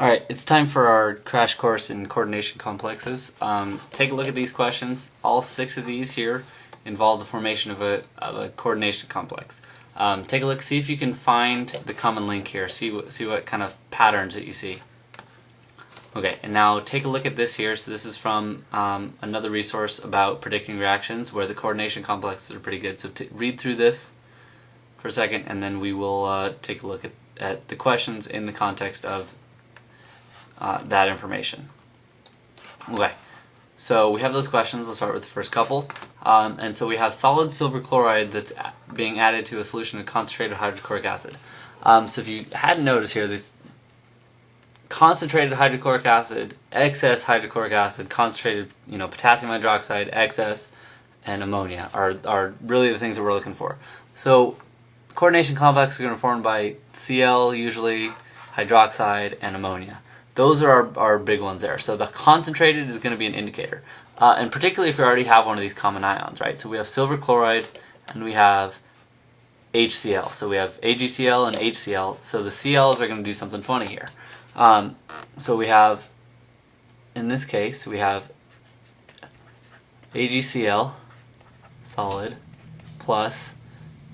Alright, it's time for our crash course in coordination complexes. Take a look at these questions. All 6 of these here involve the formation of a coordination complex. Take a look, see if you can find the common link here, see what kind of patterns that you see. Okay, and now take a look at this here. So this is from another resource about predicting reactions where the coordination complexes are pretty good. So read through this for a second and then we will take a look at the questions in the context of that information. Okay, so we have those questions. Let's start with the first couple. And so we have solid silver chloride that's being added to a solution of concentrated hydrochloric acid. So if you hadn't noticed here, this concentrated hydrochloric acid, excess hydrochloric acid, concentrated potassium hydroxide, excess, and ammonia are really the things that we're looking for. So coordination complexes are going to be formed by Cl usually, hydroxide, and ammonia. Those are our big ones there. So the concentrated is going to be an indicator. And particularly if you already have one of these common ions, right? So we have silver chloride and we have HCl. So we have AgCl and HCl. So the Cl's are going to do something funny here. So we have, in this case, we have AgCl, solid, plus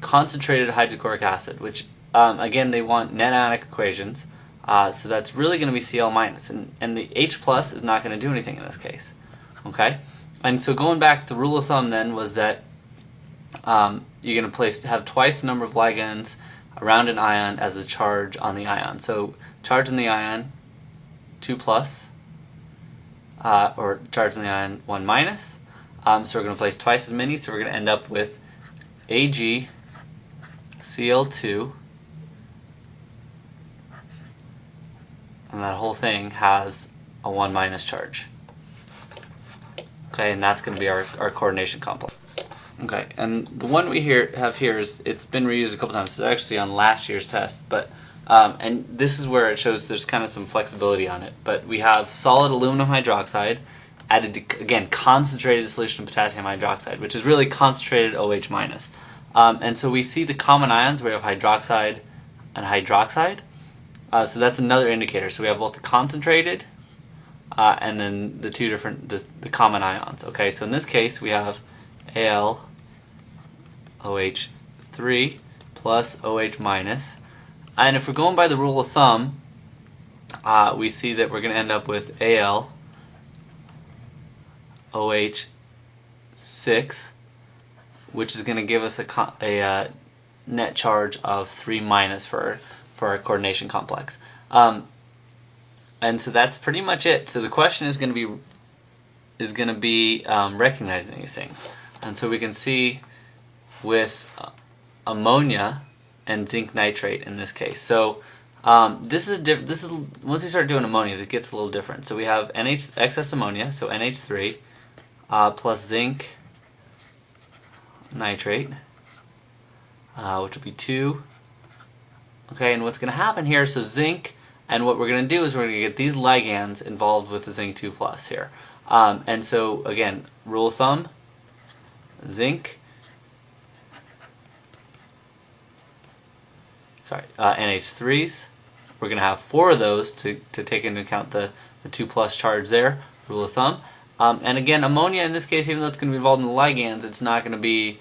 concentrated hydrochloric acid, which again they want net ionic equations. So that's really going to be Cl minus, and the H plus is not going to do anything in this case. Okay, and so going back, the rule of thumb then was that you're going to have twice the number of ligands around an ion as the charge on the ion. So charge on the ion 2 plus, or charge on the ion 1 minus. So we're going to place twice as many. So we're going to end up with AgCl2. And that whole thing has a 1 minus charge. Okay, and that's going to be our coordination complex. Okay, and the one we have here it's been reused a couple times. It's actually on last year's test, but and this is where it shows there's kind of some flexibility on it. But we have solid aluminum hydroxide added to, again, concentrated solution of potassium hydroxide, which is really concentrated OH minus. And so we see the common ions where we have hydroxide and hydroxide. So that's another indicator. So we have both the concentrated and then the the common ions. Okay, so in this case we have AlOH3 plus OH minus, and if we're going by the rule of thumb, we see that we're going to end up with AlOH6, which is going to give us a net charge of 3 minus for our coordination complex. And so that's pretty much it. So the question is going to be recognizing these things. And so we can see with ammonia and zinc nitrate in this case. So this is once we start doing ammonia, it gets a little different. So we have excess ammonia, so NH3 plus zinc nitrate, which will be 2. Okay, and what's going to happen here, so zinc, and what we're going to do is we're going to get these ligands involved with the zinc 2 plus here. And so, again, rule of thumb, zinc, NH3s, we're going to have 4 of those to take into account the 2 plus charge there, rule of thumb. And again, ammonia in this case, even though it's going to be involved in the ligands, it's not going to be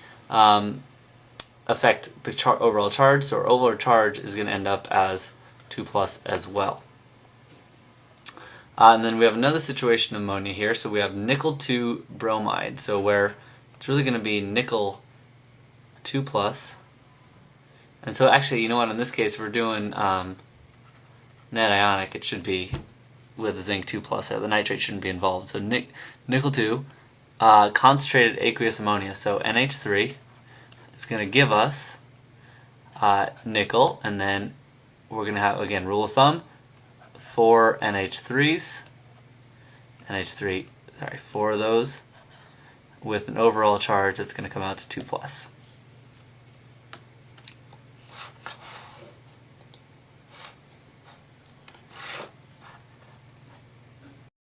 affect the overall charge, so our overall charge is going to end up as 2 plus as well. And then we have another situation of ammonia here, so we have nickel 2 bromide, so where it's really going to be nickel 2 plus. And so actually, you know what, in this case, if we're doing net ionic, it should be with the zinc 2 plus there. The nitrate shouldn't be involved. So nickel 2, concentrated aqueous ammonia, so NH3. It's going to give us nickel, and then we're going to have, again, rule of thumb, 4 NH3s, 4 of those, with an overall charge that's going to come out to 2 plus.